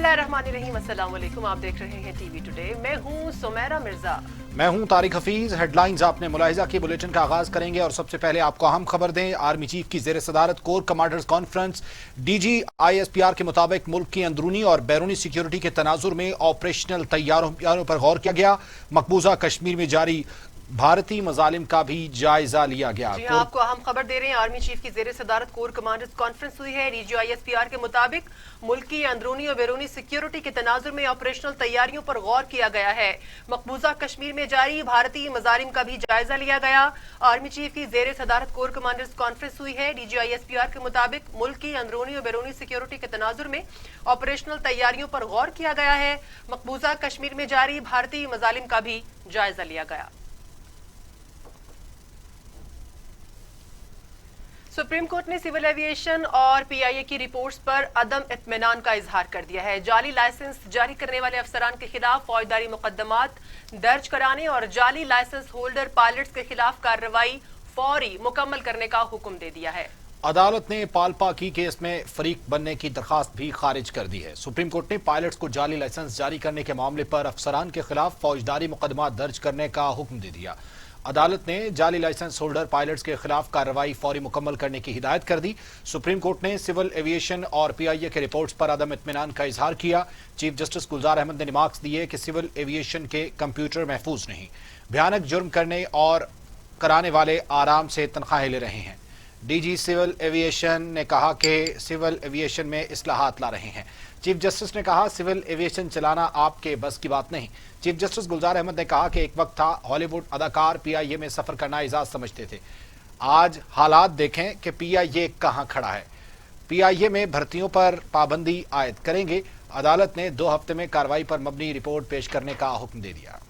बिस्मिल्लाहिर्रहमानिर्रहीम, अस्सलाम वालेकुम। आप देख रहे हैं टीवी टुडे। मैं हूं सुमेरा मिर्जा। मैं हूं तारिक हफीज। हेडलाइंस आपने मुलाहिजा की। बुलेटिन का आगाज करेंगे और सबसे पहले आपको अहम खबर दें। आर्मी चीफ की जेर सदारत core commanders conference. DG ISPR के मुताबिक मुल्क की अंदरूनी और बैरूनी सिक्योरिटी के तनाजुर में ऑपरेशनल तैयारियों पर गौर किया गया। मकबूजा कश्मीर में जारी भारतीय मजालिम का भी जायजा लिया गया। जी हाँ, आपको अहम खबर दे रहे हैं। आर्मी चीफ की जेर सदारत कोर कमांडर्स कॉन्फ्रेंस हुई है। डीजी ISPR के मुताबिक मुल्क की अंदरूनी और बैरूनी सिक्योरिटी के तनाजुर में ऑपरेशनल तैयारियों पर गौर किया गया है। मकबूजा कश्मीर में जारी भारतीय मजालिम का भी जायजा लिया गया। आर्मी चीफ की जेर सदारत कोर कमांडर्स कॉन्फ्रेंस हुई है। डीजी ISPR के मुताबिक मुल्क की अंदरूनी और बैरूनी सिक्योरिटी के तनाजुर में ऑपरेशनल तैयारियों पर गौर किया गया है। मकबूजा कश्मीर में जारी भारतीय मजालिम का भी जायजा लिया गया। सुप्रीम कोर्ट ने सिविल एविएशन और PIA की रिपोर्ट्स पर अदम इत्मीनान का इजहार कर दिया है। जाली लाइसेंस जारी करने वाले अफसरान के खिलाफ फौजदारी मुकदमात दर्ज कराने और जाली लाइसेंस होल्डर पायलट्स के खिलाफ कार्रवाई फौरी मुकम्मल करने का हुक्म दे दिया है। अदालत ने पालपा की केस में फरीक बनने की दरखास्त भी खारिज कर दी है। सुप्रीम कोर्ट ने पायलट्स को जाली लाइसेंस जारी करने के मामले पर अफसरान के खिलाफ फौजदारी मुकदमा दर्ज करने का हुक्म दे दिया। अदालत ने जाली लाइसेंस होल्डर पायलट्स के खिलाफ कार्रवाई फौरी मुकम्मल करने की हिदायत कर दी। सुप्रीम कोर्ट ने सिविल एविएशन और PIA के रिपोर्ट्स पर अदम इत्मीनान का इजहार किया। चीफ जस्टिस गुलजार अहमद ने रिमार्क्स दिए कि सिविल एविएशन के कंप्यूटर महफूज नहीं, भयानक जुर्म करने और कराने वाले आराम से तनख्वाहें ले रहे हैं। डीजी सिविल एविएशन ने कहा कि सिविल एविएशन में इस्लाहात ला रहे हैं। चीफ जस्टिस ने कहा सिविल एविएशन चलाना आपके बस की बात नहीं। चीफ जस्टिस गुलजार अहमद ने कहा कि एक वक्त था हॉलीवुड अदाकार PIA में सफर करना एजाज समझते थे। आज हालात देखें कि PIA कहां खड़ा है। PIA में भर्तियों पर पाबंदी आयद करेंगे। अदालत ने 2 हफ्ते में कार्रवाई पर मबनी रिपोर्ट पेश करने का हुक्म दे दिया।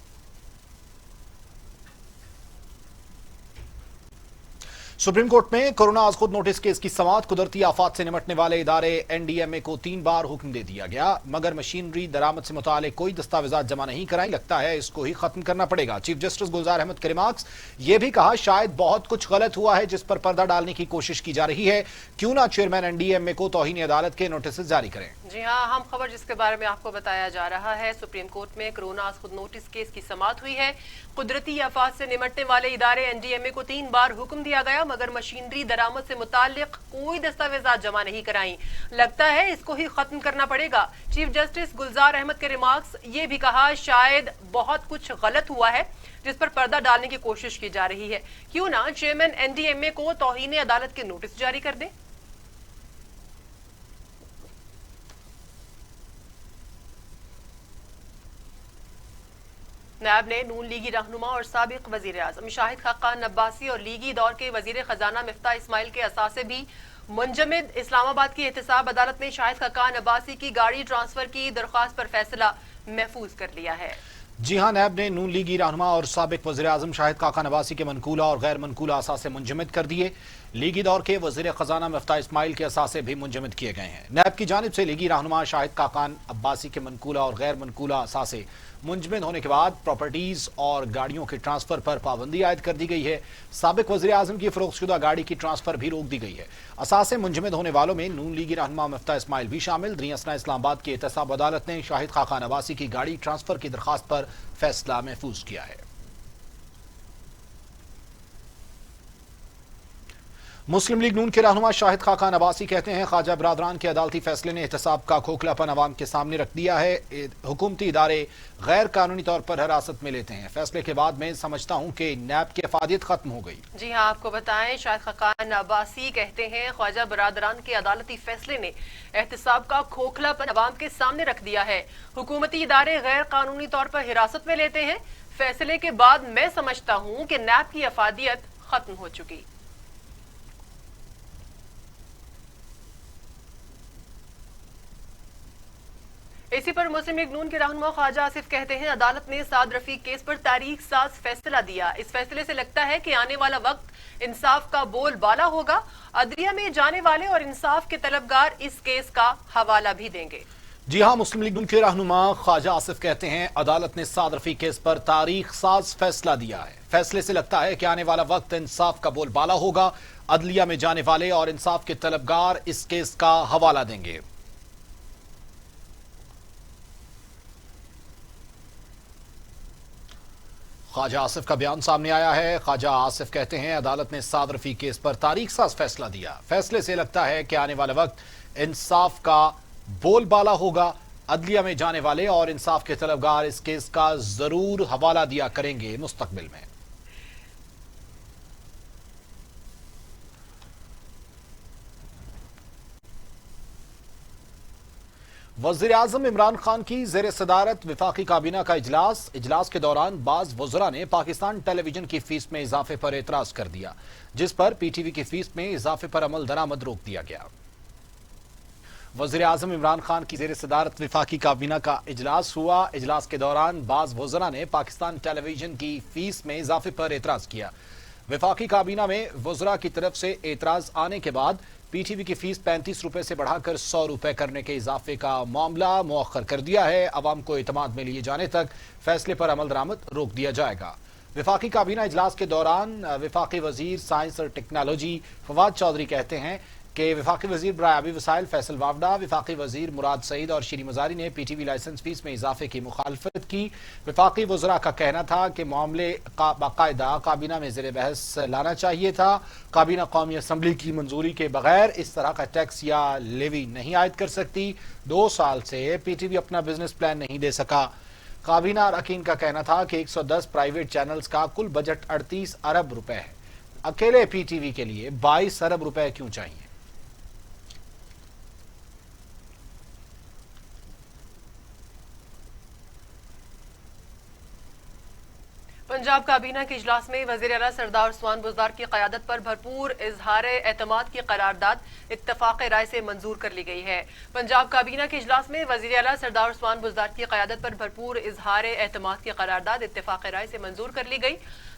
सुप्रीम कोर्ट में कोरोना आज खुद नोटिस केस की समाअत। कुदरती आफात से निपटने वाले इदारे NDMA को 3 बार हुक्म दे दिया गया, मगर मशीनरी दरामद से मुतालिक कोई दस्तावेजात जमा नहीं कराई। लगता है इसको ही खत्म करना पड़ेगा। चीफ जस्टिस गुलजार अहमद के रिमार्क्स। ये भी कहा शायद बहुत कुछ गलत हुआ है जिस पर पर्दा डालने की कोशिश की जा रही है। क्यों ना चेयरमैन NDMA को तौहीन अदालत के नोटिस जारी करें। जी हाँ, अहम खबर जिसके बारे में आपको बताया जा रहा है। सुप्रीम कोर्ट में कोरोना आज खुद नोटिस केस की समाअत हुई है। कुदरती आफात से निपटने वाले इदारे NDMA को 3 बार हुक्म दिया गया, मगर मशीनरी दरामद से मुताल्लिक कोई दस्तावेजात जमा नहीं कराई। लगता है इसको ही खत्म करना पड़ेगा। चीफ जस्टिस गुलजार अहमद के रिमार्क्स। ये भी कहा शायद बहुत कुछ गलत हुआ है जिस पर पर्दा डालने की कोशिश की जा रही है। क्यों ना चेयरमैन NDMA को तौहीन अदालत के नोटिस जारी कर दे। नायब ने नून लीगी रहनुमा और साबिक वजीर आजम शाहिद खाकान अब्बासी और लीगी दौर के वजीर खजाना मिफ्ता इस्माइल के असासे भी मुंजमद। इस्लामाबाद की एहतसाब अदालत ने शाहिद खाकान अब्बासी की गाड़ी ट्रांसफर की दरख्वास्त पर फैसला महफूज कर लिया है। जी हाँ, नैब ने नून लीगी रहनुमा और साबिक वज़ीर आज़म शाहिद खाकान अब्बासी के मनकूला और गैर मनकूला असासे मुंजमद कर दिए। लीगी दौर के वज़ीर खजाना मिफ्ता इस्माइल के असासे भी मुंजमद किए गए हैं। नैब की जानिब से लीगी रहनुमा शाहिद खाकान अब्बासी के मनकूला और गैर मनकूला असासे मुंजमद होने के बाद प्रॉपर्टीज और गाड़ियों के ट्रांसफर पर पाबंदी आयद कर दी गई है। साबिक वज़ीर आज़म की फरोख्तशुदा गाड़ी की ट्रांसफर भी रोक दी गई है। असासे मुंजमद होने वालों में नून लीगी रहनुमा मिफ्ता इस्माइल भी शामिल। दरियासना इस्लामाबाद की एहतसाब अदालत ने शाहिद खाकान अब्बासी की गाड़ी ट्रांसफर की दरखास्त पर फैसला महफूज किया है। मुस्लिम लीग नून के रहनुमा शाहिद खाकान अब्बासी कहते हैं ख्वाजा बरादरान के अदालती फैसले ने एहतसाब का खोखलापन अवाम के सामने रख दिया है। हुकूमती इदारे गैर कानूनी तौर पर हिरासत में लेते हैं। फैसले के बाद मैं समझता हूं कि नैब की अफादियत खत्म हो गई। जी हाँ, आपको बताएं शाहिद खाकान अब्बासी कहते हैं ख्वाजा बरादरान के अदालती फैसले ने एहतसाब का खोखलापन अवाम के सामने रख दिया है। हुकूमती इदारे गैर कानूनी तौर पर हिरासत में लेते हैं। फैसले के बाद मैं समझता हूं कि नैब की अफादियत खत्म हो चुकी। इसी पर मुस्लिम लीग नून के रहनुमा ख्वाजा आसिफ कहते हैं अदालत ने साद रफीक केस पर तारीख साज फैसला दिया। इस फैसले से लगता है कि आने वाला वक्त इंसाफ का बोल बाला होगा। अदलिया में जाने वाले और इंसाफ के तलबगार इस केस का हवाला भी देंगे। जी हाँ, मुस्लिम लीग नून के रहनुमा ख्वाजा आसिफ कहते हैं अदालत ने साद रफीक केस पर तारीख साज फैसला दिया है। फैसले से लगता है कि आने वाला वक्त इंसाफ का बोल बाला होगा। अदलिया में जाने वाले और इंसाफ के तलबगार इस केस का हवाला देंगे। ख्वाजा आसिफ का बयान सामने आया है। ख्वाजा आसिफ कहते हैं अदालत ने साद रफी केस पर तारीख साज फैसला दिया। फैसले से लगता है कि आने वाला वक्त इंसाफ का बोलबाला होगा। अदलिया में जाने वाले और इंसाफ के तलबगार इस केस का जरूर हवाला दिया करेंगे मुस्तकबिल में। वज़ीर आज़म इमरान खान की ज़ेर सदारत वफाकी काबीना का इजलास के दौरान बाज़ वज़रा ने पाकिस्तान टेलीविजन की फीस में इजाफे पर एतराज़ कर दिया, जिस पर पीटीवी की फीस में इजाफे पर अमल दरामद रोक दिया गया। वज़ीर आज़म इमरान खान की ज़ेर सदारत वफाकी काबीना का इजलास हुआ। इजलास के दौरान बाज़ वज़रा ने पाकिस्तान टेलीविजन की फीस में इजाफे पर एतराज़ किया। वफाकी काबीना में वज़रा की तरफ से एतराज़ आने के बाद पीटीवी की फीस 35 रुपए से बढ़ाकर 100 रुपए करने के इजाफे का मामला मुअख्खर कर दिया है। अवाम को एतमाद में लिए जाने तक फैसले पर अमल दरामद रोक दिया जाएगा। वफाकी काबीना इजलास के दौरान वफाकी वजीर साइंस और टेक्नोलॉजी फवाद चौधरी कहते हैं कि वफाकी वजीर बराए आबी वसाइल फैसल वावडा, वफाकी वजीर मुराद सईद और श्री मजारी ने पीटीवी लाइसेंस फीस में इजाफे की मुखालफत की। वफाकी वज़रा का कहना था कि मामले का बाकायदा काबीना में ज़ेर बहस लाना चाहिए था। काबीना कौमी असम्बली की मंजूरी के बगैर इस तरह का टैक्स या लेवी नहीं आयद कर सकती। 2 साल से पीटीवी अपना बिजनेस प्लान नहीं दे सका। काबीना अरकान का कहना था कि 110 प्राइवेट चैनल्स का कुल बजट 38 अरब रुपए है। अकेले पीटीवी के लिए 22 अरब रुपए क्यों चाहिए? पंजाब काबीना के इजलास में वज़ीर आला सरदार उस्मान बुज़दार की क़यादत पर भरपूर इजहार एतमाद की करारदाद इत्तफाक़ राय से मंजूर कर ली गई है। पंजाब काबीना के इजलास में वज़ीर आला सरदार उस्मान बुज़दार की क़यादत पर भरपूर इजहार एतमाद की करारदाद इत्तफाक़ राय से मंजूर कर ली गई।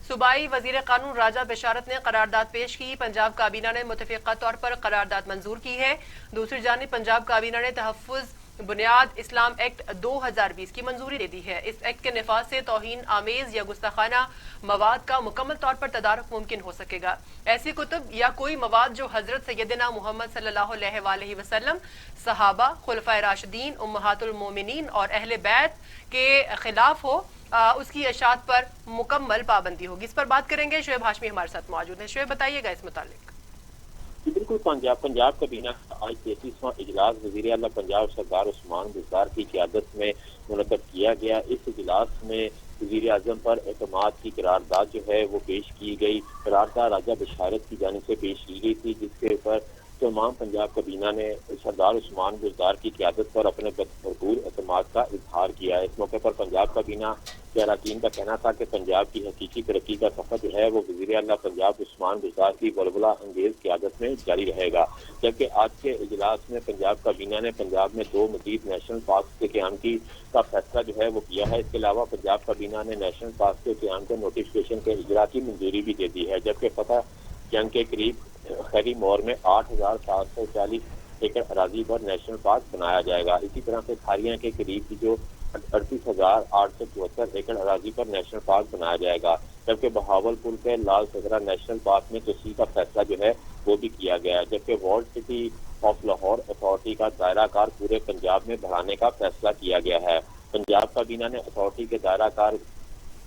सूबाई वज़ीर कानून राजा बिशारत ने करारदाद पेश की। पंजाब काबीना ने मुतफ़िक़ा तौर पर करारदाद मंजूर की है। दूसरी जानिब पंजाब काबीना ने तहफ़्फ़ुज़ बुनियाद इस्लाम एक्ट 2020 की मंजूरी दे दी है। इस एक्ट के निफाज से तौहीन आमेज या गुस्ताखाना मवाद का मुकम्मल तौर पर तदारुक मुमकिन हो सकेगा। ऐसी कुतुब या कोई मवाद जो हजरत सैयदना मुहम्मद सल्लल्लाहु अलैहि वसल्लम, सहाबा, खुलफाए राशिदीन, उम्महातुल मोमिनीन और अहले बैत के खिलाफ हो, उसकी अशात पर मुकम्मल पाबंदी होगी। इस पर बात करेंगे। शोएब हाशमी हमारे साथ मौजूद है। शोएब, बताइएगा इस मुतालिक। बिल्कुल, पंजाब काबीना का आज 33वां इजलास वज़ीर आला पंजाब सरदार उस्मान बुज़दार की क़यादत में मुनक़्क़द किया गया। इस इजलास में वज़ीर आज़म पर एतमाद की करारदाद जो है वो पेश की गई। करारदाद राजा बिशारत की जानिब से पेश की गई थी, जिसके ऊपर तमाम पंजाब काबीना ने सरदार उस्मान बुज़दार की क़यादत पर अपने भरपूर एतमाद का इजहार किया है। इस मौके पर पंजाब काबीना के अरकान का कहना था कि पंजाब की हकीकी तरक्की का सफर जो है वो वज़ीर आला पंजाब उस्मान बुज़दार की बलबला अंगेज क़यादत में जारी रहेगा। जबकि आज के इजलास में पंजाब काबीना ने पंजाब में 2 मज़ीद नेशनल पार्क के क़याम की का फैसला जो है वो किया है। इसके अलावा पंजाब काबीना ने नेशनल पार्क के क़याम के नोटिफिकेशन के इजरा की मंजूरी भी दे दी है। जबकि फतह जंग के करीब खैरी मोर में 8,740 एकड़ अराजी पर नेशनल पार्क बनाया जाएगा। इसी तरह से खारियां के करीब की जो 38,874 एकड़ अराजी पर नेशनल पार्क बनाया जाएगा। जबकि बहावलपुर के लाल सगरा नेशनल पार्क में तोसी का फैसला जो है वो भी किया गया है। जबकि world city of Lahore authority का दायरा कार पूरे पंजाब में बढ़ाने का फैसला किया गया है। पंजाब काबीना ने अथॉरिटी के दायरा कार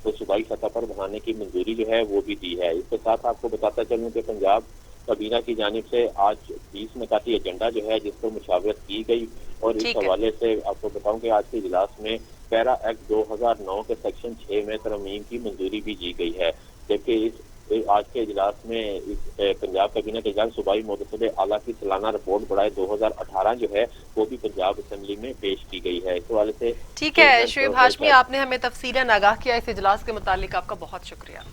को सूबाई सतह पर बढ़ाने की मंजूरी जो है वो भी दी है। इसके साथ आपको बताता चलूँ कि पंजाब काबीना की जानिब से आज 20 नकाती एजेंडा जो है जिस पर मुशावरत की गई, और इस हवाले से आपको बताऊं कि आज के इजलास में पैरा एक्ट 2009 के सेक्शन 6 में तरमीम की मंजूरी भी दी गई है। जबकि इस आज के इजलास में पंजाब काबीना के इजलास सूबाई मुतसद आला की सालाना रिपोर्ट बढ़ाए 2018 जो है वो भी पंजाब असम्बली में पेश की गई है। इस हवाले से ठीक है शोएब हाशमी, आपने हमें तफसीलन आगाह किया इस इजलास के मुतालिक, आपका बहुत शुक्रिया।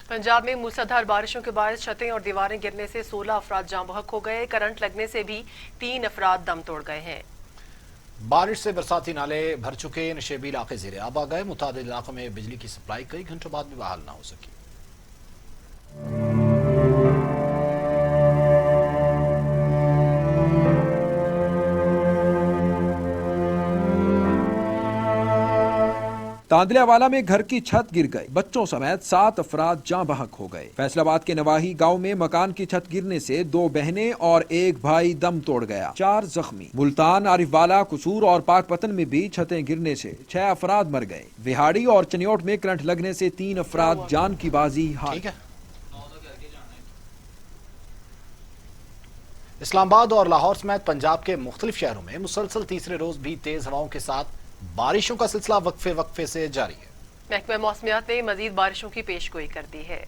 पंजाब में मूसलाधार बारिशों के बाद छतें और दीवारें गिरने से 16 अफराद जाँ बहक हो गए। करंट लगने से भी 3 अफराद दम तोड़ गए हैं। बारिश से बरसाती नाले भर चुके, नशेबी इलाके ज़ेरे आब आ गए। मुतादिद इलाकों में बिजली की सप्लाई कई घंटों बाद भी बहाल ना हो सकी। तांदलियावाला में घर की छत गिर गई, बच्चों समेत 7 अफराद जाँ बहक हो गए। फैसलाबाद के नवाही गांव में मकान की छत गिरने से 2 बहनें और 1 भाई दम तोड़ गया, 4 जख्मी। मुल्तान, आरिफवाला, कसूर और पाकपतन में भी छतें गिरने से 6 अफराद मर गए। विहाड़ी और चनियोट में करंट लगने से 3 अफराद जान की बाजी हार गए। इस्लामाबाद और लाहौर समेत पंजाब के मुख्तलिफ शहरों में मुसलसल तीसरे रोज भी तेज हवाओं के साथ बारिशों का सिलसिला वक्फे वक्फे से जारी है। महकमा मौसमियात ने मजीद बारिशों की पेशगोई कर दी है।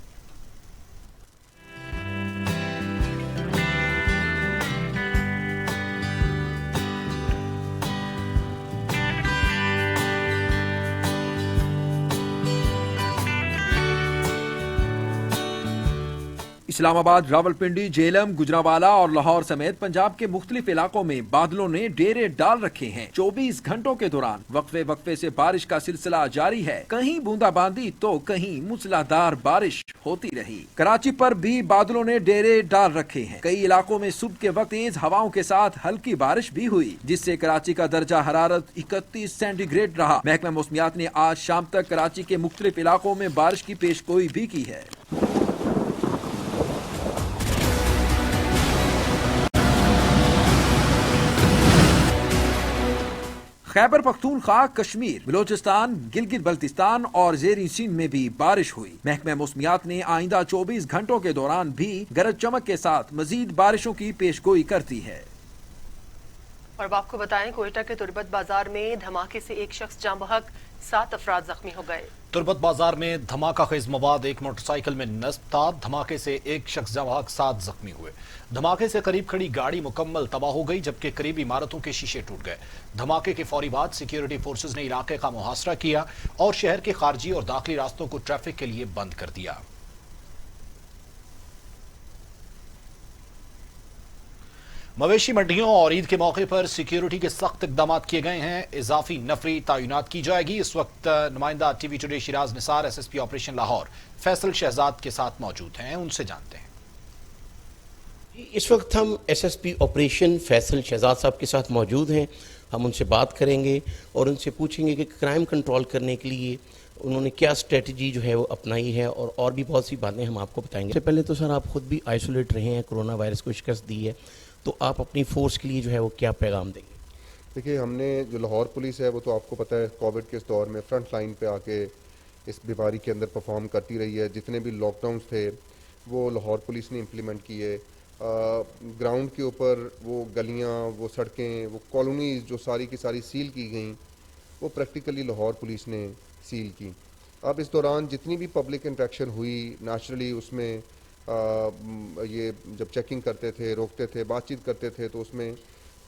इस्लामाबाद, रावलपिंडी, झेलम, गुजरांवाला और लाहौर समेत पंजाब के मुख्तलिफ इलाकों में बादलों ने डेरे डाल रखे हैं। 24 घंटों के दौरान वक्फे वक्फे से बारिश का सिलसिला जारी है। कहीं बूंदाबांदी तो कहीं मूसलाधार बारिश होती रही। कराची पर भी बादलों ने डेरे डाल रखे हैं। कई इलाकों में सुबह के वक्त तेज हवाओं के साथ हल्की बारिश भी हुई, जिससे कराची का दर्जा हरारत 31 सेंटीग्रेड रहा। महकमा मौसमियात ने आज शाम तक कराची के मुख्तलिफ इलाकों में बारिश की पेशगोई भी की है। खैबर पख्तूनख्वा, कश्मीर, बलोचिस्तान, गिलगित बल्तिस्तान और ज़ेरी सिंध में भी बारिश हुई। महकमा मौसमियात ने आइंदा 24 घंटों के दौरान भी गरज चमक के साथ मजीद बारिशों की पेशगोई करती है। और अब आपको बताएं, कोयटा के तुर्बत बाजार में धमाके से एक शख्स जाँ बहक, 7 अफराद जख्मी हो गए। तुर्बत बाजार में धमाका खेज मवाद एक मोटरसाइकिल में नस्ब था। धमाके से एक शख्स जाँ बहक, 7 जख्मी हुए। धमाके से करीब खड़ी गाड़ी मुकम्मल तबाह हो गई, जबकि करीब इमारतों के शीशे टूट गए। धमाके के फौरी बाद सिक्योरिटी फोर्सेज ने इलाके का मुहासरा किया और शहर के खारजी और दाखिली रास्तों को ट्रैफिक के लिए बंद कर दिया। मवेशी मंडियों और ईद के मौके पर सिक्योरिटी के सख्त इकदाम किए गए हैं। इजाफी नफरी तैनात की जाएगी। इस वक्त नुमाइंदा TV today Shiraz Nisar SSP operation Lahore Faisal Shahzad के साथ मौजूद हैं, उनसे जानते हैं। इस वक्त हम एसएसपी ऑपरेशन फैसल शहजाद साहब के साथ मौजूद हैं। हम उनसे बात करेंगे और उनसे पूछेंगे कि क्राइम कंट्रोल करने के लिए उन्होंने क्या स्ट्रेटजी जो है वो अपनाई है, और भी बहुत सी बातें हम आपको बताएंगे। इससे पहले तो सर, आप खुद भी आइसोलेट रहे हैं, कोरोना वायरस को शिकस्त दी है, तो आप अपनी फोर्स के लिए जो है वो क्या पैगाम देंगे? देखिए, हमने जो लाहौर पुलिस है वो तो आपको पता है कोविड के इस दौर में फ्रंट लाइन पे आके इस बीमारी के अंदर परफॉर्म करती रही है। जितने भी लॉकडाउन्स थे वो लाहौर पुलिस ने इम्प्लीमेंट किए। ग्राउंड के ऊपर वो गलियां, वो सड़कें, वो कॉलोनीज़ जो सारी की सारी सील की गई, वो प्रैक्टिकली लाहौर पुलिस ने सील की। अब इस दौरान जितनी भी पब्लिक इंट्रैक्शन हुई, नेचुरली उसमें ये जब चेकिंग करते थे, रोकते थे, बातचीत करते थे, तो उसमें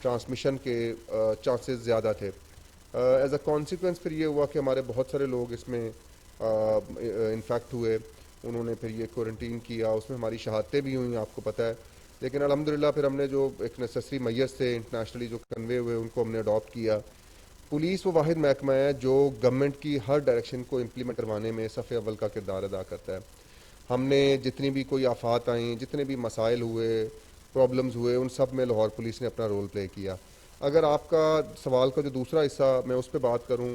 ट्रांसमिशन के चांसेस ज़्यादा थे। एज अ कॉन्सिक्वेंस फिर ये हुआ कि हमारे बहुत सारे लोग इसमें इन्फेक्ट हुए, उन्होंने फिर ये क्वारंटीन किया, उसमें हमारी शहादतें भी हुई, आपको पता है। लेकिन अल्हम्दुलिल्लाह फिर हमने जो एक नेसेसरी मेजर्स थे इंटरनेशनली जो कन्वे हुए, उनको हमने अडॉप्ट किया। पुलिस वो वाहिद महकमा है जो गवर्नमेंट की हर डायरेक्शन को इम्प्लीमेंट करवाने में सफ़े अव्वल का किरदार अदा करता है। हमने जितनी भी कोई आफात आई, जितने भी मसाइल हुए, प्रॉब्लम्स हुए, उन सब में लाहौर पुलिस ने अपना रोल प्ले किया। अगर आपका सवाल का जो दूसरा हिस्सा मैं उस पर बात करूं,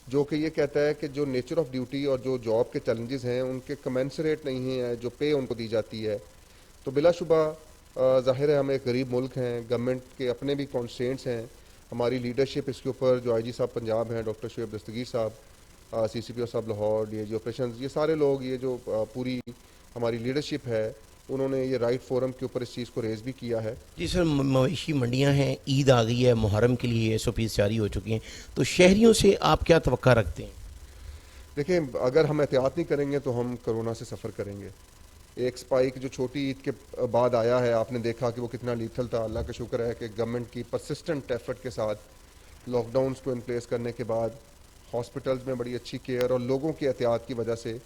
जो कि ये कहता है कि जो नेचर ऑफ ड्यूटी और जो जॉब के चैलेंजेस हैं उनके कमेंसरेट नहीं है जो पे उनको दी जाती है, तो बिलाशुबा ज़ाहिर है हम एक गरीब मुल्क हैं, गवर्नमेंट के अपने भी कॉन्स्ट्रेंट्स हैं। हमारी लीडरशिप इसके ऊपर जो आईजी साहब पंजाब हैं, डॉक्टर शुएब दस्तगीर साहब, सीसीपीओ साहब लाहौर, डीआईजी ऑपरेशंस, ये सारे लोग, ये जो पूरी हमारी लीडरशिप है, उन्होंने ये राइट फोरम के ऊपर इस चीज़ को रेज़ भी किया है। जी सर, मवेशी मंडियां हैं, ईद आ गई है, मुहर्रम के लिए एसओपीज़ जारी हो चुकी हैं, तो शहरियों से आप क्या तवक्का रखते हैं? देखिए, अगर हम एहतियात नहीं करेंगे तो हम कोरोना से सफ़र करेंगे। एक स्पाइक जो छोटी ईद के बाद आया है, आपने देखा कि वो कितना लीथल था। अल्लाह का शुक्र है कि गवर्नमेंट की परसिस्टेंट एफर्ट के साथ लॉकडाउन्स को इन प्लेस करने के बाद हॉस्पिटल्स में बड़ी अच्छी केयर और लोगों की एहतियात की वजह से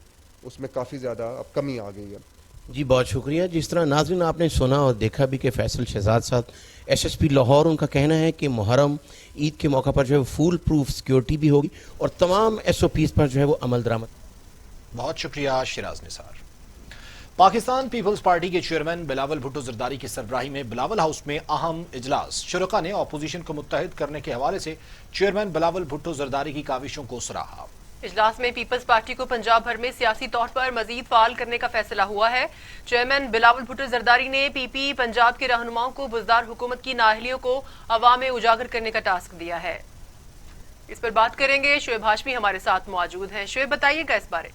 उसमें काफ़ी ज़्यादा अब कमी आ गई है। जी बहुत शुक्रिया। जिस तरह नाज़रीन आपने सुना और देखा भी कि फैसल शहजाद साहब एसएसपी लाहौर, उनका कहना है कि मुहर्रम ईद के मौका पर जो है फुल प्रूफ सिक्योरिटी भी होगी और तमाम एसओपीज़ पर जो है वो अमल दरामद। बहुत शुक्रिया शिराज निसार। पाकिस्तान पीपल्स पार्टी के चेयरमैन बिलावल भुट्टो जरदारी की सरबराही में बिलावल हाउस में अहम इजलास। शुरका ने अपोजिशन को मुत्तहिद करने के हवाले से चेयरमैन बिलावल भुट्टो जरदारी की काविशों को सराहा। इजलास में पीपल्स पार्टी को पंजाब भर में सियासी तौर पर मजीद फाल करने का फैसला हुआ है। चेयरमैन बिलावल भुट्टो जरदारी ने पीपी पंजाब के रहनुमाओं को बुज़दार हुकूमत की नाअहलियों को अवाम में उजागर करने का टास्क दिया है। इस पर बात करेंगे, शोएब हाशमी हमारे साथ मौजूद हैं। शोएब, बताइएगा इस बारे।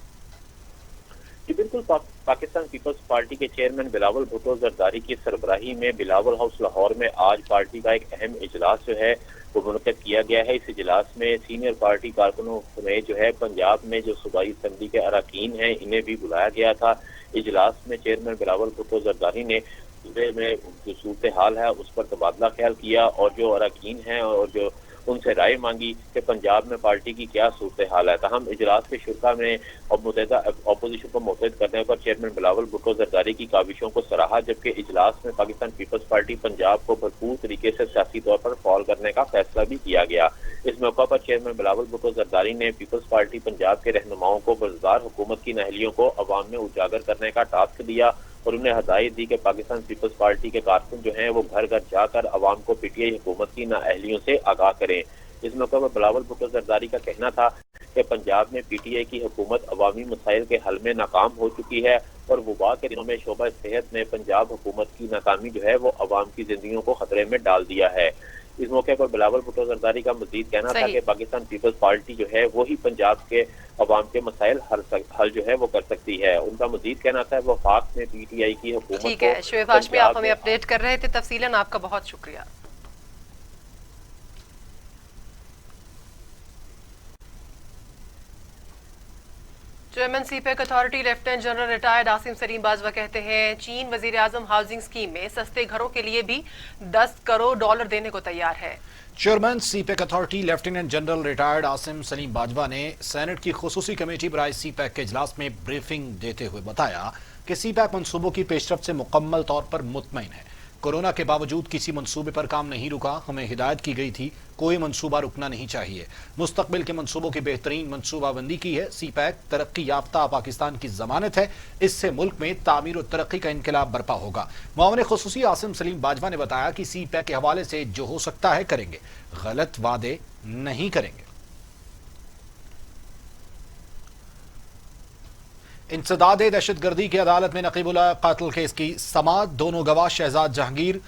जी बिल्कुल, पाकिस्तान पीपल्स पार्टी के चेयरमैन बिलावल भुट्टो जरदारी की सरबराही में बिलावल हाउस लाहौर में आज पार्टी का एक अहम इजलास जो है वो मुनक़िद किया गया है। इस इजलास में सीनियर पार्टी कारकुनों समेत जो है पंजाब में जो सूबाई असम्बली के अरकान हैं इन्हें भी बुलाया गया था। इजलास में चेयरमैन बिलावल भुट्टो जरदारी ने सूबे में जो सूरत हाल है उस पर तबादला ख्याल किया और जो अरकान हैं और जो उनसे राय मांगी कि पंजाब में पार्टी की क्या सूरत हाल है। तहम इजलास के शुरा में मुतहदा अपोजिशन को मुतहद करने पर चेयरमैन बिलावल भुट्टो जरदारी की काविशों को सराहा, जबकि इजलास में पाकिस्तान पीपल्स पार्टी पंजाब को भरपूर तरीके से सियासी तौर पर फॉल करने का फैसला भी किया गया। इस मौका पर चेयरमैन बिलावल भुट्टो जरदारी ने पीपल्स पार्टी पंजाब के रहनुमाओं को बुज़दार हुकूमत की नाअहलियों को अवाम में उजागर करने का टास्क दिया और उन्हें हदायत दी कि पाकिस्तान पीपल्स पार्टी के कारकुन जो हैं वो घर घर जाकर अवाम को पीटीआई हुकूमत की नाअहलियों से आगाह करें। इस मौके पर बिलावल भुट्टो जरदारी का कहना था कि पंजाब में पीटीआई की हुकूमत अवामी मसाइल के हल में नाकाम हो चुकी है और वबा के दिनों में शोबा सेहत ने पंजाब हुकूमत की नाकामी जो है वो अवाम की जिंदगियों को खतरे में डाल दिया है। इस मौके पर बिलावल भुट्टो जरदारी का मजीद कहना था कि पाकिस्तान पीपल्स पार्टी जो है वही पंजाब के अवाम के मसाइल हल जो है वो कर सकती है। उनका मजीद कहना था वफाक में पीटीआई की हुकूमत। ठीक है शोएब हाशमी, आप हमें अपडेट कर रहे थे तफसीलन, आपका बहुत शुक्रिया। Chairman CPEC authority lieutenant general retired Asim Salim Bajwa कहते हैं चीन वजीर आजम हाउसिंग स्कीम में सस्ते घरों के लिए भी 10 करोड़ डॉलर देने को तैयार है। Chairman CPEC authority lieutenant general retired Asim Salim Bajwa ने सेनेट की खुसूसी कमेटी बराए सीपैक के इजलास में ब्रीफिंग देते हुए बताया कि सीपैक मंसूबों की पेशरफ से मुकम्मल तौर पर मुतमईन है। कोरोना के बावजूद किसी मंसूबे पर काम नहीं रुका। हमें हिदायत की गई थी कोई मंसूबा रुकना नहीं चाहिए। मुस्तकबिल के मंसूबों की बेहतरीन मंसूबाबंदी की है। सीपैक तरक्की याफ्ता पाकिस्तान की जमानत है। इससे मुल्क में तामीर और तरक्की का इनकलाब बर्पा होगा। मुआविन खुसूसी आसिम सलीम बाजवा ने बताया कि सीपैक के हवाले से जो हो सकता है करेंगे, गलत वादे नहीं करेंगे। इंसदाद दहशतगर्दी की अदालत में नकीबुल्लाह कातिल केस की समाअत। दोनों गवाह शहजाद जहांगीर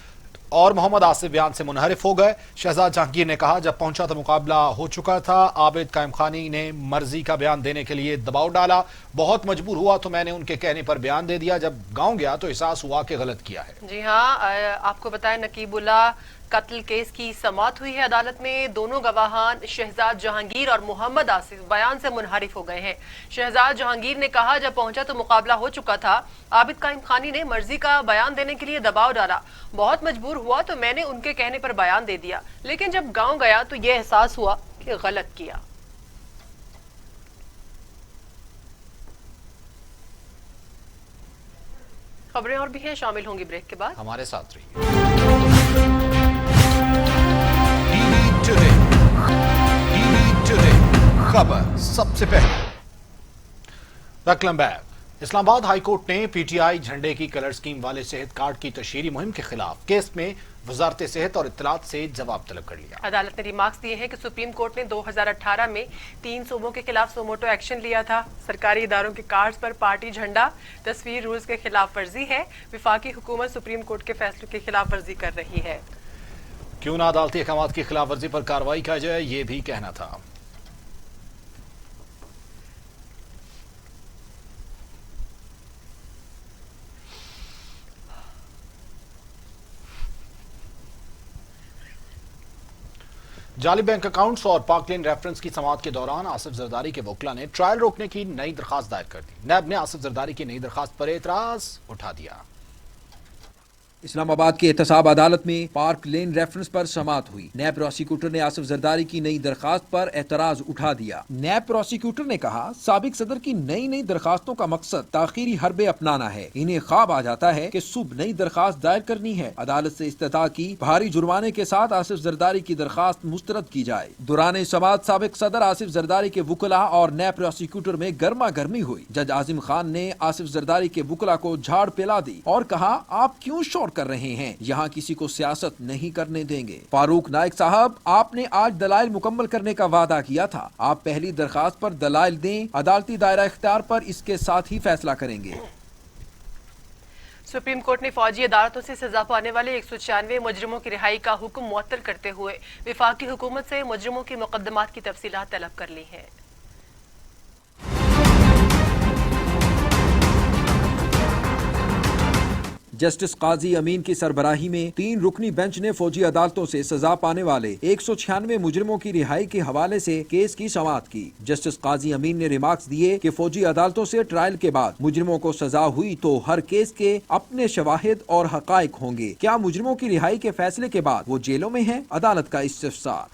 और मोहम्मद आसिफ बयान से मुनहरिफ हो गए। शहजाद जहांगीर ने कहा जब पहुंचा तो मुकाबला हो चुका था। आबिद कायम खानी ने मर्जी का बयान देने के लिए दबाव डाला। बहुत मजबूर हुआ तो मैंने उनके कहने पर बयान दे दिया। जब गांव गया तो एहसास हुआ कि गलत किया है। जी हाँ, आपको बताएं नकीबुल्लाह कत्ल केस की समाअत हुई है अदालत में। दोनों गवाहान शहजाद जहांगीर और मोहम्मद आसिफ बयान से मुनहरिफ हो गए हैं। शहजाद जहांगीर ने कहा जब पहुंचा तो मुकाबला हो चुका था। आबिद कायम खानी ने मर्जी का बयान देने के लिए दबाव डाला। बहुत मजबूर हुआ तो मैंने उनके कहने पर बयान दे दिया, लेकिन जब गांव गया तो यह एहसास हुआ कि गलत किया। खबरें और भी हैं, शामिल होंगी ब्रेक के बाद। हमारे साथ रहिए। खबर सबसे पहले रकलम बैग। इस्लामाबाद हाईकोर्ट ने पीटीआई झंडे की कलर स्कीम वाले सेहत कार्ड की तशहीरी मुहिम के खिलाफ केस में वजारत सेहत और इत्तलात से जवाब तलब कर लिया। अदालत ने रिमार्क्स दिए हैं कि सुप्रीम कोर्ट ने 2018 में 3 सूबों के खिलाफ सोमोटो एक्शन लिया था। सरकारी इदारों के कार्ड्स पर पार्टी झंडा तस्वीर रूल्स के खिलाफ वर्जी है। विफाकी हुकूमत सुप्रीम कोर्ट के फैसले की खिलाफ वर्जी कर रही है। क्यों ना अदालती अहकामात की खिलाफ वर्जी पर कार्रवाई की जाए, ये भी कहना था। जाली बैंक अकाउंट्स और पाकलेन रेफरेंस की समाअत के दौरान आसिफ जरदारी के वकील ने ट्रायल रोकने की नई दरखास्त दायर कर दी। नैब ने आसिफ जरदारी की नई दरखास्त पर एतराज उठा दिया। इस्लामाबाद की एहतसाब अदालत में पार्क लेन रेफरेंस पर समाअत हुई। नैब प्रोसिक्यूटर ने आसिफ जरदारी की नई दरखास्त पर एतराज उठा दिया। नैब प्रोसिक्यूटर ने कहा साबिक सदर की नई दरखास्तों का मकसद ताखीरी हरबे अपनाना है। इन्हें ख्वाब आ जाता है कि सुबह नई दरखास्त दायर करनी है। अदालत से इस्तिदा की भारी जुर्माने के साथ आसिफ जरदारी की दरखास्त मुस्तरद की जाए। दौरान समाअत साबिक सदर आसिफ जरदारी के वकला और नैब प्रोसिक्यूटर में गर्मा गर्मी हुई। जज आजिम खान ने आसिफ जरदारी के वकला को झाड़ पिला दी और कहा आप क्यों शोर सपोर्ट कर रहे हैं। यहाँ किसी को सियासत नहीं करने देंगे। फारूक नाइक साहब, आपने आज दलाइल मुकम्मल करने का वादा किया था। आप पहली दरखास्त पर दलाइल दें, अदालती दायरा इख्तियार पर इसके साथ ही फैसला करेंगे। सुप्रीम कोर्ट ने फौजी अदालतों से सजा पाने वाले 196 मुजरिमों की रिहाई का हुक्म मुअत्तल करते हुए वफाकी हुकूमत से मुजरिमों के मुकदमात की तफसीलात तलब कर ली हैं। जस्टिस काजी अमीन की सरबराही में 3 रुकनी बेंच ने फौजी अदालतों से सजा पाने वाले 196 मुजरिमों की रिहाई के हवाले से केस की समाअत की। जस्टिस काजी अमीन ने रिमार्क्स दिए कि फौजी अदालतों से ट्रायल के बाद मुजरिमों को सजा हुई तो हर केस के अपने शवाहिद और हकाइक होंगे। क्या मुजरिमों की रिहाई के फैसले के बाद वो जेलों में हैं? अदालत का इस्तिफसार।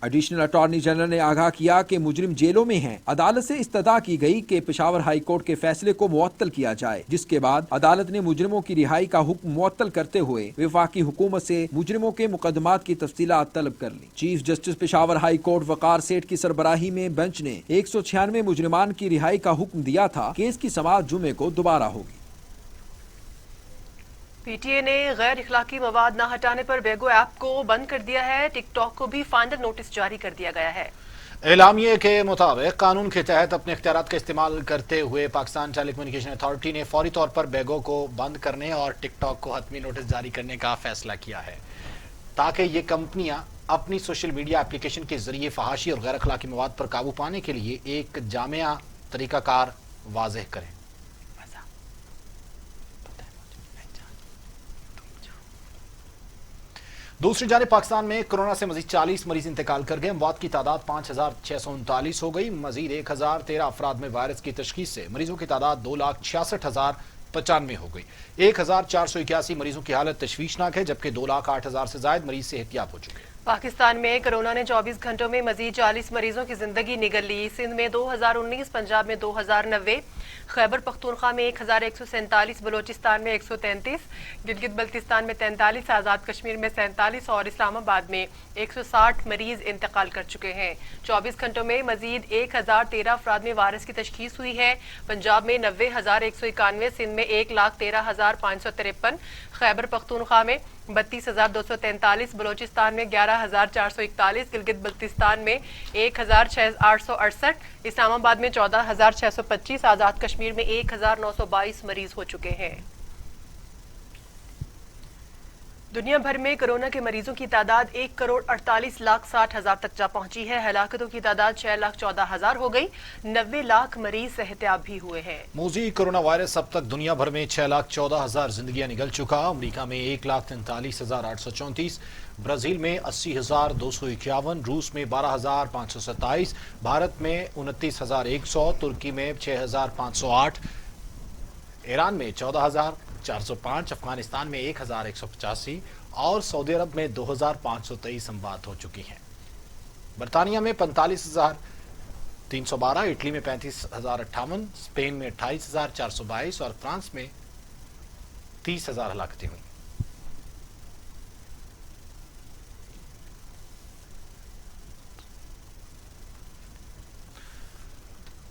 एडिशनल अटॉर्नी जनरल ने आगाह किया कि मुजरिम जेलों में हैं। अदालत से इस्तदा की गई कि पेशावर हाई कोर्ट के फैसले को मुअत्तल किया जाए, जिसके बाद अदालत ने मुजरिमों की रिहाई का हुक्म मुअत्तल करते हुए वफाकी हुकूमत से मुजरिमों के मुकदमात की तफसीलात तलब कर ली। Chief justice Peshawar high court Waqar Seth की सरबराही में बेंच ने 196 मुजरिमान की रिहाई का हुक्म दिया था। केस की समाअत जुमे को दोबारा होगी। पीटीए ने गैर इखलाकी मवाद न हटाने पर बेगो ऐप को बंद कर दिया है। टिकटॉक को भी फाइनल नोटिस जारी कर दिया गया है। एलामिये के मुताबिक कानून के तहत अपने इख्तियारात का इस्तेमाल करते हुए पाकिस्तान टेलीकम्युनिकेशन अथॉरिटी ने फौरी तौर पर बेगो को बंद करने और टिकटॉक को हतमी नोटिस जारी करने का फैसला किया है, ताकि ये कंपनियां अपनी सोशल मीडिया एप्लीकेशन के जरिए फहाशी और गैर अखलाकी मवाद पर काबू पाने के लिए एक जामिया तरीकाकार वाज़ेह करें। दूसरी जानिब पाकिस्तान में कोरोना से मजीद 40 मरीज इंतकाल कर गए। अमवात की तादाद 5639 हो गई। मजीद 1013 अफराद में वायरस की तशखीस से मरीजों की तादाद 2,66,095 हो गई। 1481 मरीजों की हालत तशवीशनाक है, जबकि 2,08,000 से ज्यादा मरीज सेहतियाब हो चुके हैं। पाकिस्तान में कोरोना ने 24 घंटों में मजीद 40 मरीजों की जिंदगी निगल ली। सिंध में 2019, पंजाब में 2090, खैबर पख्तूनख्वा में 1147, बलोचिस्तान में 133, गिलगित बल्तिस्तान में 43, आज़ाद कश्मीर में 47 और इस्लामाबाद में 160 मरीज इंतकाल कर चुके हैं। 24 घंटों में मजीद 1013 अफराद में वायरस की तशखीस हुई है। पंजाब में 90,191, सिंध में 1,13,553, खैबर पख्तूनख्वा में 32,243, बलोचिस्तान में 11,441, गिलगित बल्तिस्तान में 1,868, इस्लामाबाद में 14,625, आज़ाद कश्मीर में 1,922 मरीज हो चुके हैं। दुनिया भर में कोरोना के मरीजों की तादाद 1,48,60,000 तक जा पहुंची है। हलाकतों की तादाद 6,14,000 हो गई। 90 लाख मरीज सेहतियाब भी हुए हैं। मौजी कोरोना वायरस अब तक दुनिया भर में 6,14,000 जिंदगियां निगल चुका। अमरीका में 1,43,834, ब्राजील में 80,251, रूस में 12,527, भारत में 29,100, तुर्की में 6,508, ईरान में 14,405, अफगानिस्तान में 1,185 और सऊदी अरब में 2,523 अमवात हो चुकी हैं। बरतानिया में 45,312, इटली में 35,058, स्पेन में 28,422 और फ्रांस में 30,000 हलाकतें हुई।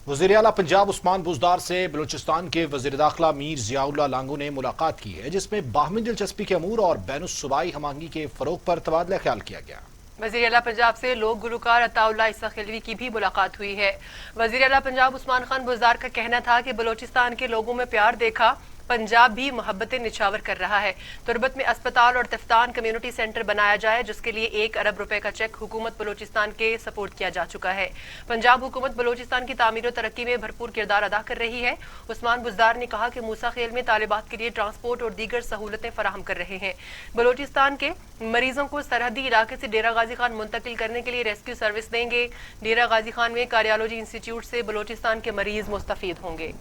वज़ीर आला पंजाब उस्मान बुज़दार से बलूचिस्तान के वज़ीर दाखिला मीर ज़ियाउल्लाह लांगू ने मुलाकात की है, जिसमें बाहमी दिलचस्पी के अमूर और बैनुस्सूबाई हमआहंगी के फरोग पर तबादला ख्याल किया गया। वज़ीर आला पंजाब से लोक गुलकार अताउल्लाह इसा खिलवी की भी मुलाकात हुई है। वज़ीर आला पंजाब उस्मान खान बुज़दार का कहना था कि बलूचिस्तान के लोगों में प्यार देखा पंजाब भी मोहब्बतें निछावर कर रहा है। तुरबत में अस्पताल और तफ्तान कम्युनिटी सेंटर बनाया जाए, जिसके लिए 1 अरब रुपए का चेक हुकूमत बलूचिस्तान के सपोर्ट किया जा चुका है। पंजाब हुकूमत बलूचिस्तान की तामीर और तरक्की में भरपूर किरदार अदा कर रही है। उस्मान बुज़दार ने कहा कि मूसा खेल में तालिबात के लिए ट्रांसपोर्ट और दीगर सहूलतें फराहम कर रहे हैं। बलूचिस्तान के मरीजों को सरहदी इलाके से डेरा गाजी खान मुंतकिल करने के लिए रेस्क्यू सर्विस देंगे। डेरा गाजी खान में कार्डियोलॉजी इंस्टीट्यूट से बलूचिस्तान के मरीज मुस्तफीद होंगे।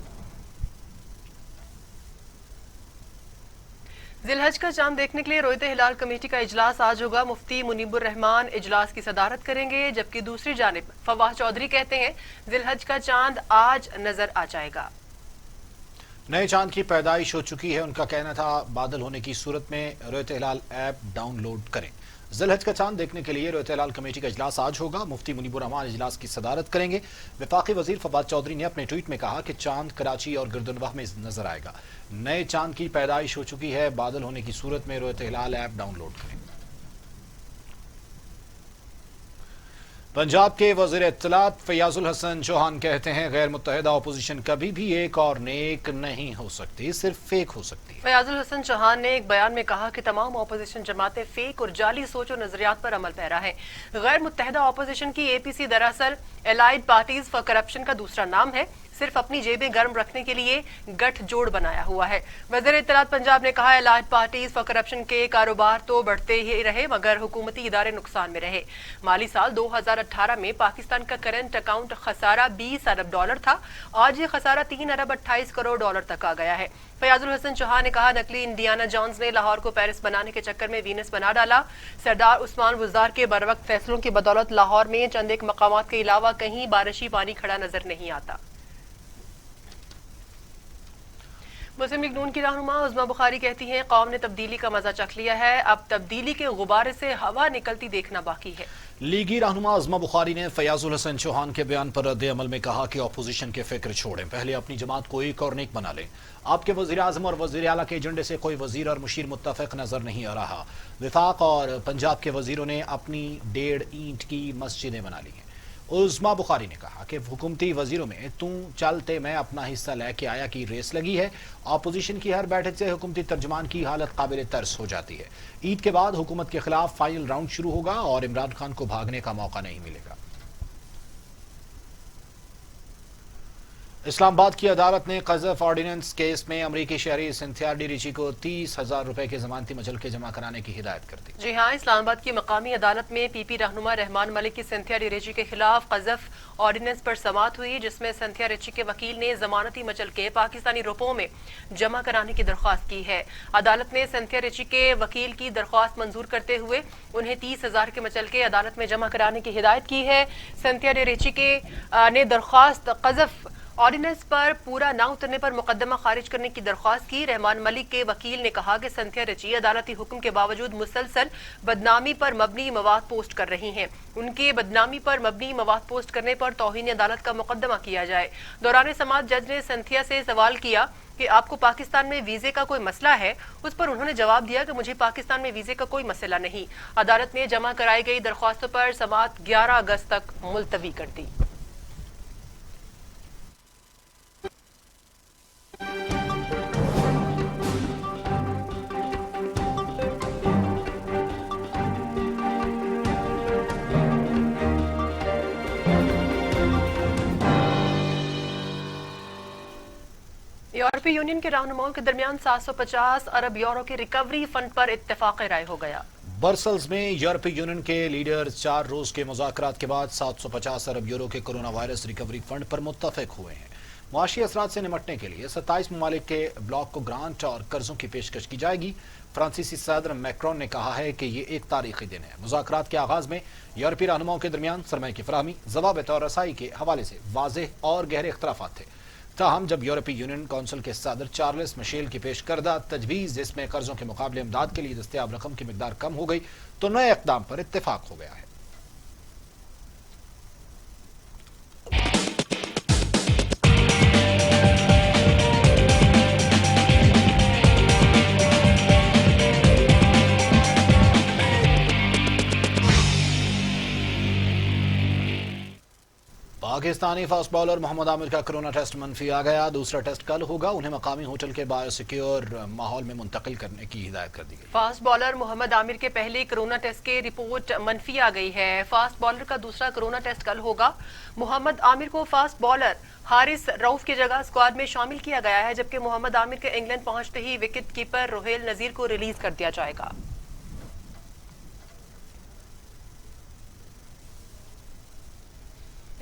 जिलहज का चांद देखने के लिए रोयते हिलाल कमेटी का इजलास आज होगा। मुफ्ती मुनीबुर रहमान इजलास की सदारत करेंगे, जबकि दूसरी जानिब फवाद चौधरी कहते हैं जिलहज का चांद आज नजर आ जाएगा। नए चांद की पैदाइश हो चुकी है। उनका कहना था बादल होने की सूरत में रोयते हिलाल ऐप डाउनलोड करें। ज़िलहज का चांद देखने के लिए रोयत हिलाल कमेटी का इजलास आज होगा। मुफ्ती मुनीबुर रहमान इजलास की सदारत करेंगे। वफाकी वजीर फवाद चौधरी ने अपने ट्वीट में कहा कि चांद कराची और गिरदुनवाह में नजर आएगा। नए चांद की पैदाइश हो चुकी है। बादल होने की सूरत में रोयत हिलाल ऐप डाउनलोड करें। पंजाब के वज़ीर इत्तलात फयाजुल हसन चौहान कहते हैं गैर मुत्तहिदा अपोजिशन कभी भी एक और नेक नहीं हो सकती, सिर्फ फेक हो सकती है। फयाजुल हसन चौहान ने एक बयान में कहा कि तमाम अपोजिशन जमातें फेक और जाली सोच और नजरियात पर अमल पैरा है। गैर मुत्तहिदा अपोजिशन की APC दरअसल एलाइड पार्टीज फॉर करप्शन का दूसरा नाम है। सिर्फ अपनी जेबें गर्म रखने के लिए गठजोड़ बनाया हुआ है। वज़ीर इत्तलात पंजाब ने कहा एलाइड पार्टीज फॉर करप्शन के कारोबार तो बढ़ते ही रहे मगर हुकूमती इदारे नुकसान में रहे। माली साल 2018 में पाकिस्तान का करंट अकाउंट खसारा $20 अरब था। आज ये खसारा $3 अरब 28 करोड़ तक आ गया है। फयाजुल हसन चौहान ने कहा नकली इंडियाना जोन्स ने लाहौर को पेरिस बनाने के चक्कर में वीनस बना डाला। सरदार उस्मान बुज़दार के बरवक्त फैसलों की बदौलत लाहौर में चंद एक मकामात के अलावा कहीं बारिशी पानी खड़ा नजर नहीं आता। मुस्लिम लीग नून की रहनुमा उज़्मा बुखारी कहती हैं कौम ने तब्दीली का मजा चख लिया है, अब तब्दीली के गुब्बारे से हवा निकलती देखना बाकी है। लीगी रहनुमा उज़्मा बुखारी ने फयाजुल हसन चौहान के बयान पर रद्द अमल में कहा कि अपोजिशन के फिक्र छोड़ें, पहले अपनी जमात को एक और नेक बना लें। आपके वज़ीर आज़म और वज़ीर आला के एजेंडे से कोई वज़ीर और मुशीर मुत्तफ़िक़ नजर नहीं आ रहा। विफाक और पंजाब के वज़ीरों ने अपनी 1.5 ईंट की मस्जिदें बना ली हैं। उज़्मा बुखारी ने कहा कि हुकूमती वजीरों में तू चलते मैं अपना हिस्सा लेके आया की रेस लगी है। अपोजिशन की हर बैठक से हुकूमती तर्जुमान की हालत काबिल तरस हो जाती है। ईद के बाद हुकूमत के खिलाफ फाइनल राउंड शुरू होगा और इमरान खान को भागने का मौका नहीं मिलेगा। इस्लामाबाद की अदालत ने क़ज़फ़ ऑर्डिनेंस केस में अमरीकी शहरी सिंथिया डिरीची को 30,000 रुपए के जमानती मचलके जमा कराने की हिदायत कर दी। जी हाँ, इस्लामाबाद की मकामी अदालत में PP रहनुमा रहमान मलिक की सिंथिया डिरीची के खिलाफ क़ज़फ़ ऑर्डिनेंस पर समाअत हुई, जिसमें सिंथिया डिरीची के वकील ने जमानती मचलके पाकिस्तानी रुपयों में जमा कराने की दरख्वास्त की है। अदालत ने सिंथिया डिरीची के वकील की दरख्वास्त मंजूर करते हुए उन्हें 30,000 के मचलके अदालत में जमा कराने की हिदायत की है। सिंथिया डिरीची ने दरख्वास्त क़ज़फ़ ऑर्डिनेंस पर पूरा न उतरने पर मुकदमा खारिज करने की दरख्वास्त की। रहमान मलिक के वकील ने कहा कि सिंथिया डिरीची अदालती हुक्म के बावजूद मुसलसल बदनामी पर मबनी मवाद पोस्ट कर रही हैं। उनके बदनामी पर मबनी मवाद पोस्ट करने पर तौहीन अदालत का मुकदमा किया जाए। दौरान समाअत जज ने सिंथिया से सवाल किया कि आपको पाकिस्तान में वीजे का कोई मसला है। उस पर उन्होंने जवाब दिया कि मुझे पाकिस्तान में वीजे का कोई मसला नहीं। अदालत ने जमा कराई गई दरख्वास्तों पर समाअत 11 अगस्त तक मुलतवी कर दी। यूरोपीय यूनियन के रहनुमाओं के दरमियान 750 अरब यूरो के रिकवरी फंड पर इत्तेफाक राय हो गया। ब्रसल्स में यूरोपीय यूनियन के लीडर 4 रोज के मुज़ाकरात के बाद 750 अरब यूरो के कोरोना वायरस रिकवरी फंड पर मुत्तफिक हुए हैं। मुआशी असरात से निमटने के लिए 27 ममालिक के ब्लॉक को ग्रांट और कर्जों की पेशकश की जाएगी। फ्रांसीसी सदर मैक्रोन ने कहा है कि ये एक तारीखी दिन है। मुज़ाकरात के आगाज में यूरोपीय रहनुमाओं के दरमियान सरमाए की फराहमी, ज़वाबित और रसाई के हवाले से वाज़ेह और गहरे इख्तलाफात थे। ताहम जब यूरोपीय यूनियन काउंसिल के सदर चार्ल्स मिशेल की पेश करदा तजवीज़ जिसमें कर्जों के मुकाबले इमदाद के लिए दस्तयाब रकम की मिकदार कम हो गई तो नए इक़दाम पर इत्तेफाक हो गया है। पाकिस्तानी फास्ट बॉलर मोहम्मद आमिर का कोरोना टेस्ट मनफी आ गया। दूसरा टेस्ट कल होगा। उन्हें मकामी होटल के बायोसिक्योर माहौल में मुंतकिल करने की हिदायत कर दी गई। फास्ट बॉलर मोहम्मद आमिर के पहले कोरोना टेस्ट की रिपोर्ट मनफी आ गई है। फास्ट बॉलर का दूसरा कोरोना टेस्ट कल होगा। मोहम्मद आमिर को फास्ट बॉलर हारिस रऊफ की जगह स्क्वाड में शामिल किया गया है, जबकि मोहम्मद आमिर के इंग्लैंड पहुंचते ही विकेट कीपर रोहेल नजीर को रिलीज कर दिया जाएगा।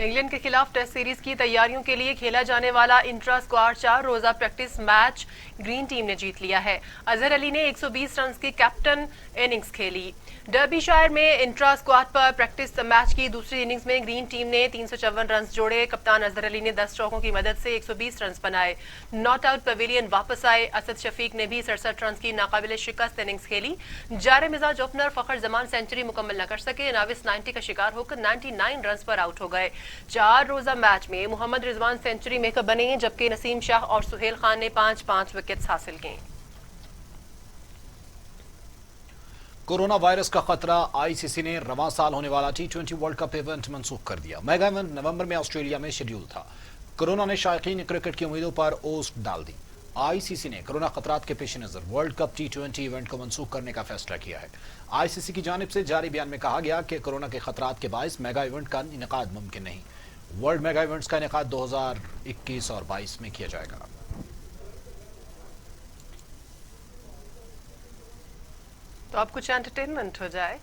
इंग्लैंड के खिलाफ टेस्ट सीरीज की तैयारियों के लिए खेला जाने वाला इंट्रा स्क्वाड 4 रोजा प्रैक्टिस मैच ग्रीन टीम ने जीत लिया है। अजहर अली ने 120 रन की कैप्टन इनिंग्स खेली। डर्बीशायर में इंट्रा स्क्वाड पर प्रैक्टिस मैच की दूसरी इनिंग्स में ग्रीन टीम ने 354 रन जोड़े। कप्तान अजहर अली ने 10 चौकों की मदद से 120 रन बनाए। नॉट आउट पवेलियन वापस आए। असद शफीक ने भी 67 रन की नाकाबिले शिकस्त इनिंग्स खेली। जारे मिजाज ओपनर फखर जमान सेंचुरी मुकम्मल न कर सके। नाविस 90 का शिकार होकर 99 रन पर आउट हो गए। 4 रोजा मैच में मोहम्मद रिजवान सेंचुरी मेकर बने, जबकि नसीम शाह और सुहेल खान ने 5-5 विकेट्स हासिल किए। कोरोना वायरस का खतरा, आईसीसी ने रवां साल होने वाला T20 वर्ल्ड कप इवेंट मंसूख कर दिया। मेगा इवेंट नवंबर में ऑस्ट्रेलिया में शेड्यूल था। कोरोना ने शायकीन क्रिकेट की उम्मीदों पर ओस डाल दी। आईसीसी ने कोरोना खतरात के पेश नजर वर्ल्ड कप T20 इवेंट को मंसूख करने का फैसला किया है। आईसीसी की जानिब से जारी बयान में कहा गया कि कोरोना के खतरात के बायस मेगा इवेंट का इनेकाद मुमकिन नहीं। वर्ल्ड मेगा इवेंट्स का इनेकाद 2021 और 22 में किया जाएगा। तो अब कुछ एंटरटेनमेंट हो जाए।